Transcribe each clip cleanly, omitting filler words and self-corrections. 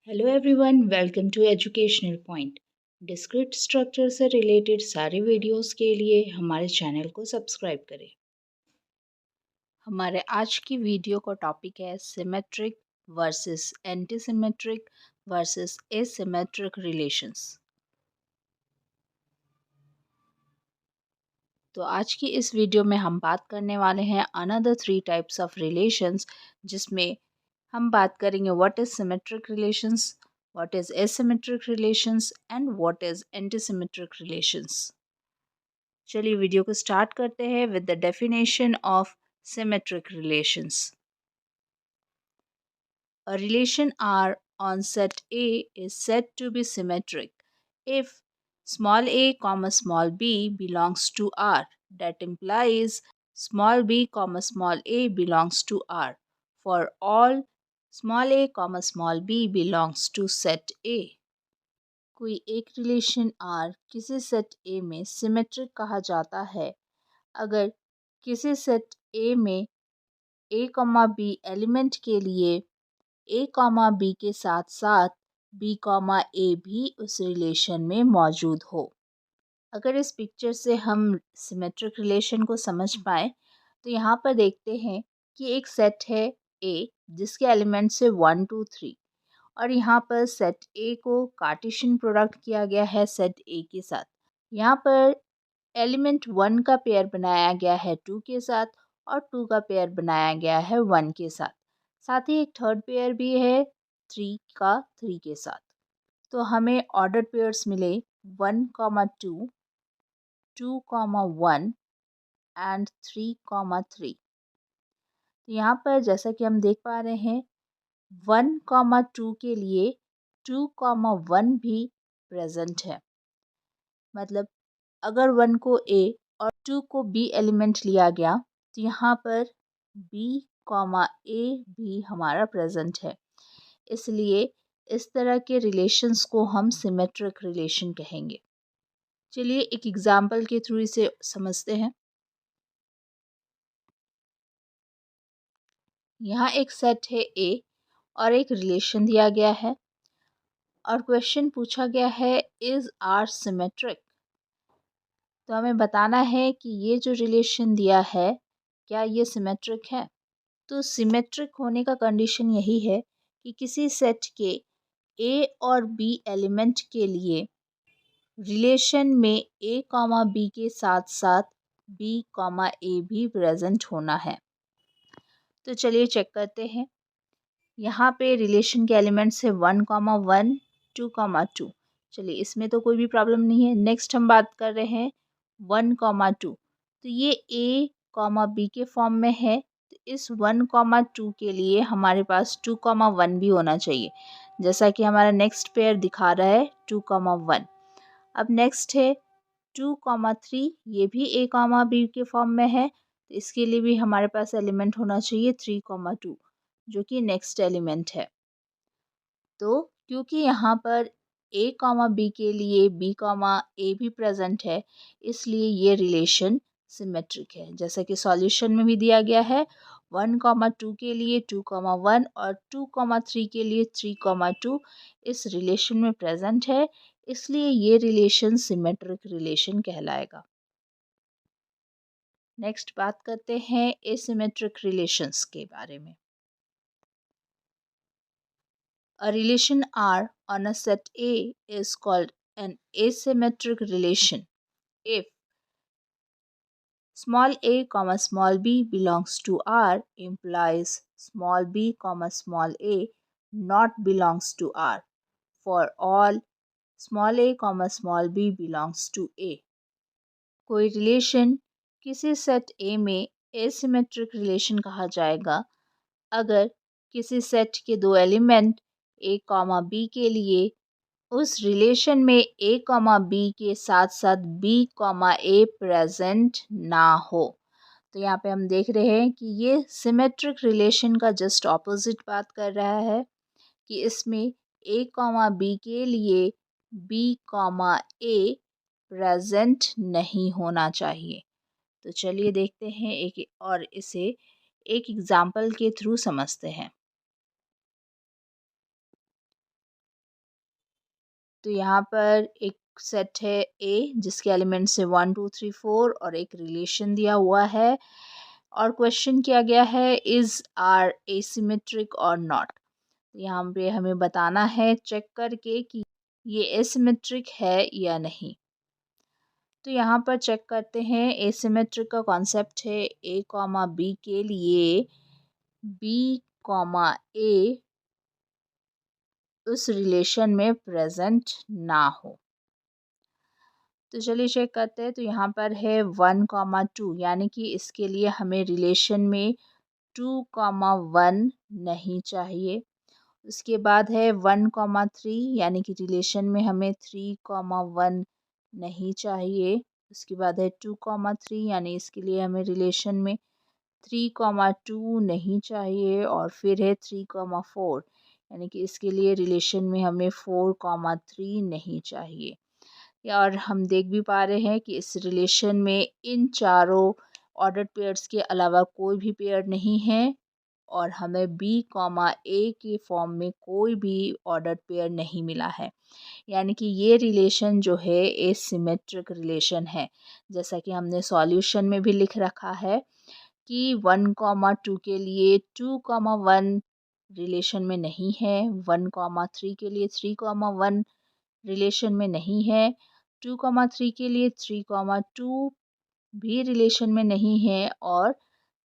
Hello everyone, welcome to educational point. Discrete structure से related सारे videos के लिए हमारे चैनल को सब्सक्राइब करें। हमारे आज की वीडियो का टॉपिक है symmetric versus antisymmetric versus asymmetric relations. तो आज की इस वीडियो में हम बात करने वाले हैं अनदर 3 टाइप्स ऑफ रिलेशंस, जिसमें हम बात करेंगे what is symmetric relations, what is asymmetric relations and what is antisymmetric relations. चलिए वीडियो को स्टार्ट करते हैं with the definition of symmetric relations. A relation R on set A is said to be symmetric if small a comma small b belongs to R. That implies small b comma small a belongs to R for all small a comma small b belongs to set A. कोई एक relation R किसी set A में symmetric कहा जाता है अगर किसी set A में a, b एलिमेंट के लिए a, b के साथ साथ b, a भी उस रिलेशन में मौजूद हो। अगर इस पिक्चर से हम सिमेट्रिक रिलेशन को समझ पाए तो यहाँ पर देखते हैं कि एक सेट है A जिसके एलिमेंट से 1, 2, 3 और यहाँ पर सेट A को कार्टेशियन प्रोडक्ट किया गया है सेट A के साथ। यहाँ पर एलिमेंट 1 का पेयर बनाया गया है 2 के साथ और 2 का पेयर बनाया गया है 1 के साथ। साथ ही एक थर्ड पेयर भी है 3 का 3 के साथ। तो हमें ऑर्डर पेयर्स मिले 1, 2, 2, 1 एंड 3, 3। तो यहाँ पर जैसा कि हम देख पा रहे हैं 1, 2 के लिए 2, 1 भी प्रेजेंट है। मतलब अगर 1 को A और 2 को B एलिमेंट लिया गया तो यहाँ पर B, A भी हमारा प्रेजेंट है। इसलिए इस तरह के रिलेशंस को हम सिमेट्रिक रिलेशन कहेंगे। चलिए एक एग्जाम्पल के थ्रू इसे समझते हैं। यहाँ एक सेट है A और एक रिलेशन दिया गया है और क्वेश्चन पूछा गया है इज आर सिमेट्रिक। तो हमें बताना है कि ये जो रिलेशन दिया है क्या ये सिमेट्रिक है। तो सिमेट्रिक होने का कंडीशन यही है कि किसी सेट के A और B एलिमेंट के लिए रिलेशन में A, B के साथ साथ B, A भी प्रेजेंट होना है। तो चलिए चेक करते हैं। यहाँ पे रिलेशन के एलिमेंट्स है 1, 1, 2, 2। चलिए इसमें तो कोई भी प्रॉब्लम नहीं है। नेक्स्ट हम बात कर रहे हैं 1, 2। तो ये A, B के फॉर्म में है। तो इस 1, 2 के लिए हमारे पास 2, 1 भी होना चाहिए, जैसा कि हमारा नेक्स्ट पेयर दिखा रहा है 2, 1। अब नेक्स्ट है 2, 3। ये भी A, B के फॉर्म में है। तो इसके लिए भी हमारे पास एलिमेंट होना चाहिए 3, 2, जो कि नेक्स्ट एलिमेंट है। तो क्योंकि यहाँ पर A, B के लिए B, A भी प्रेजेंट है, इसलिए ये रिलेशन सिमेट्रिक है। जैसा कि सॉल्यूशन में भी दिया गया है 1, 2 के लिए 2, 1 और 2, 3 के लिए 3, 2 इस रिलेशन में प्रेजेंट है, इसलिए ये रिलेशन सिमेट्रिक रिलेशन कहलाएगा। नेक्स्ट बात करते हैं एसिमेट्रिक रिलेशंस के बारे में। A relation R on a set A is called an asymmetric relation if small a, small b belongs to R implies small b, small a not belongs to R for all small a, small b belongs to A. कोई relation किसी set A में asymmetric relation कहा जाएगा अगर किसी set के दो element A, B के लिए उस रिलेशन में A, B के साथ साथ B, A प्रेजेंट ना हो। तो यहाँ पे हम देख रहे हैं कि ये सिमेट्रिक रिलेशन का जस्ट ऑपोजिट बात कर रहा है कि इसमें A, B के लिए B, A प्रेजेंट नहीं होना चाहिए। तो चलिए देखते हैं एक और इसे एक एग्जाम्पल के थ्रू समझते हैं। तो यहाँ पर एक सेट है ए जिसके एलिमेंट्स है 1 2 3 4 और एक रिलेशन दिया हुआ है और क्वेश्चन किया गया है इज़ आर एसिमेट्रिक और नॉट। यहाँ पे हमें बताना है चेक करके कि ये एसिमेट्रिक है या नहीं। तो यहाँ पर चेक करते हैं एसिमेट्रिक का कॉन्सेप्ट है ए कॉमा बी के लिए बी कॉमा ए उस रिलेशन में प्रेजेंट ना हो। तो चलिए चेक करते हैं। तो यहाँ पर है 1 कॉमा 2 यानी कि इसके लिए हमें रिलेशन में 2 कॉमा 1 नहीं चाहिए। उसके बाद है 1 कॉमा 3 यानी कि रिलेशन में हमें 3 कॉमा 1 नहीं चाहिए। उसके बाद है 2 कॉमा 3 यानी इसके लिए हमें रिलेशन में 3 कॉमा 2 नहीं चाहिए और फिर है 3 कॉमा 4 यानी कि इसके लिए रिलेशन में हमें 4 कॉमा 3 नहीं चाहिए। और हम देख भी पा रहे हैं कि इस रिलेशन में इन चारों ऑर्डर्ड पेयर्स के अलावा कोई भी पेयर नहीं है और हमें बी कॉमा ए के फॉर्म में कोई भी ऑर्डर्ड पेयर नहीं मिला है। यानी कि ये रिलेशन जो है एसिमेट्रिक रिलेशन है। जैसा कि हमने सॉल्यूशन में भी लिख रखा है कि 1 कॉमा 2 के लिए 2 कॉमा 1 रिलेशन में नहीं है, 1 कॉमा 3 के लिए 3 कॉमा 1 रिलेशन में नहीं है, 2 कॉमा 3 के लिए 3 कॉमा 2 भी रिलेशन में नहीं है और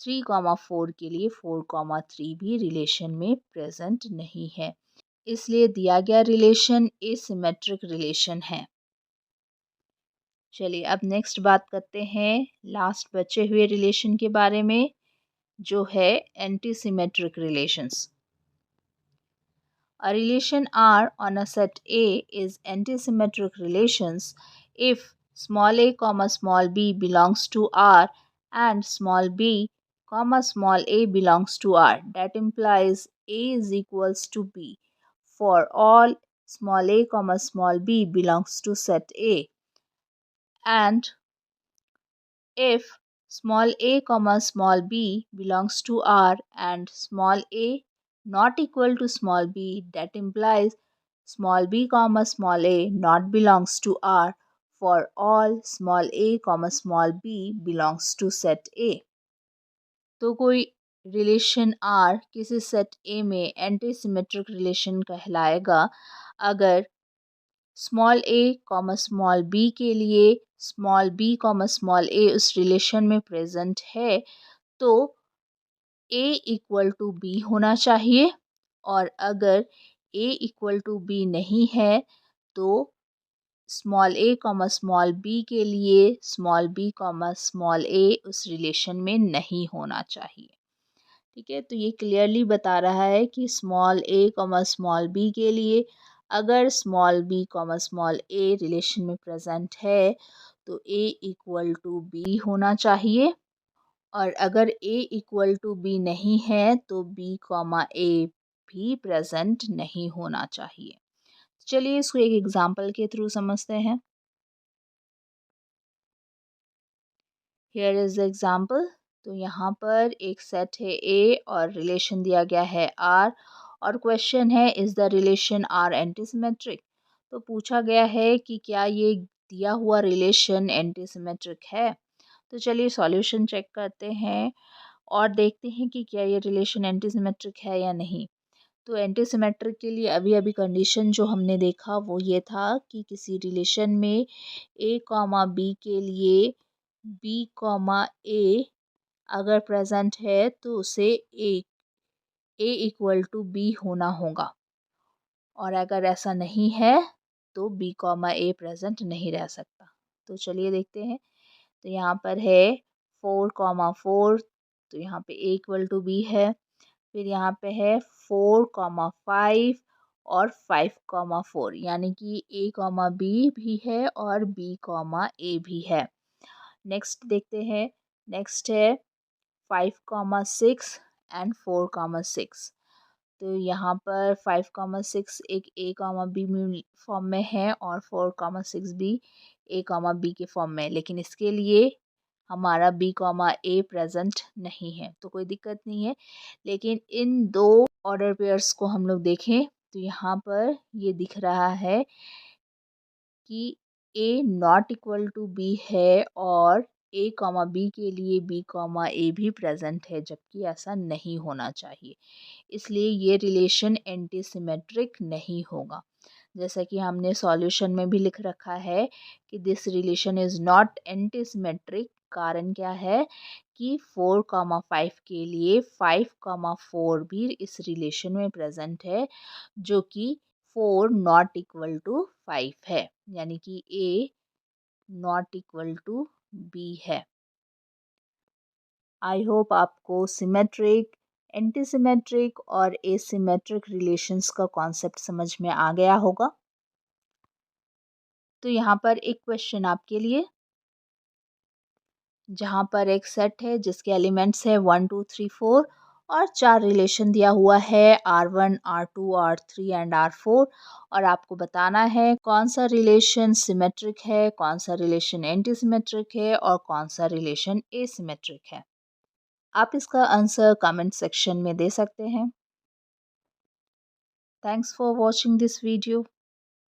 3 कॉमा 4 के लिए 4 कॉमा 3 भी रिलेशन में प्रेजेंट नहीं है। इसलिए दिया गया रिलेशन एसिमेट्रिक रिलेशन है। चलिए अब नेक्स्ट बात करते हैं लास्ट बचे हुए रिलेशन के बारे में जो है antisymmetric relations. A relation R on a set A is antisymmetric relations if small a comma small b belongs to R and small b comma small a belongs to R. That implies A is equals to B for all small a comma small b belongs to set A, and if small a comma small b belongs to R and small a not equal to small b, that implies small b comma small a not belongs to R for all small a comma small b belongs to set A। तो कोई relation R किसी set A में anti symmetric relation कहलाएगा अगर small a comma small b के लिए small b comma small a उस relation में प्रेजेंट है तो a इक्वल टू b होना चाहिए और अगर a इक्वल टू b नहीं है तो small a comma small b के लिए small b comma small a उस रिलेशन में नहीं होना चाहिए। ठीक है, तो ये क्लियरली बता रहा है कि small a comma small b के लिए अगर small b comma small a relation में प्रेजेंट है तो a इक्वल टू b होना चाहिए और अगर a इक्वल टू b नहीं है तो b कॉमा a भी प्रेजेंट नहीं होना चाहिए। चलिए इसको एक एग्जांपल के थ्रू समझते हैं। Here is the example. तो यहाँ पर एक सेट है ए और रिलेशन दिया गया है आर और क्वेश्चन है is the relation R antisymmetric. तो पूछा गया है कि क्या ये दिया हुआ रिलेशन एंटीसिमेट्रिक है। तो चलिए सॉल्यूशन चेक करते हैं और देखते हैं कि क्या ये रिलेशन एंटीसिमेट्रिक है या नहीं। तो एंटीसिमेट्रिक के लिए अभी अभी कंडीशन जो हमने देखा वो ये था कि किसी रिलेशन में ए कॉमा बी के लिए बी कॉमा ए अगर प्रेजेंट है तो उसे ए इक्वल टू बी होना होगा और अगर ऐसा नहीं है तो बी कॉमा ए प्रेजेंट नहीं रह सकता। तो चलिए देखते हैं। तो यहाँ पर है 4 कॉमा 4 तो यहाँ पे ए इक्वल टू बी है। फिर यहाँ पे है 4 कॉमा 5 और 5 कॉमा 4 यानी कि ए कॉमा बी भी है और बी कॉमा ए भी है। नेक्स्ट देखते हैं। नेक्स्ट है 5 कॉमा 6 एंड 4 कॉमा 6। तो यहाँ पर 5 कॉमा 6 एक ए कॉमा बी फॉर्म में है और 4 कॉमा 6 भी ए कॉमा बी के फॉर्म में है, लेकिन इसके लिए हमारा बी कॉमा ए प्रेजेंट नहीं है तो कोई दिक्कत नहीं है। लेकिन इन दो ऑर्डर पेयर्स को हम लोग देखें तो यहाँ पर ये दिख रहा है कि ए नॉट इक्वल टू बी है और ए कॉमा बी के लिए बी कॉमा ए भी प्रेजेंट है, जबकि ऐसा नहीं होना चाहिए। इसलिए ये रिलेशन एंटी सिमेट्रिक नहीं होगा। जैसा कि हमने सॉल्यूशन में भी लिख रखा है कि this relation is not anti symmetric. कारण क्या है कि 4,5 के लिए 5,4 भी इस रिलेशन में प्रेजेंट है, जो कि 4 नॉट इक्वल टू 5 है, यानी कि ए नॉट इक्वल टू बी है। आई होप आपको सिमेट्रिक, एंटी सिमेट्रिक और एसिमेट्रिक रिलेशंस का कॉन्सेप्ट समझ में आ गया होगा। तो यहाँ पर एक क्वेश्चन आपके लिए, जहाँ पर एक सेट है जिसके एलिमेंट्स है 1 2 3 4 और 4 रिलेशन दिया हुआ है R1 R2 R3 and R4, और आपको बताना है कौन सा रिलेशन सिमेट्रिक है, कौन सा रिलेशन एंटी सिमेट्रिक है और कौन सा रिलेशन एसिमेट्रिक है। आप इसका आंसर कमेंट सेक्शन में दे सकते हैं। Thanks for watching this video.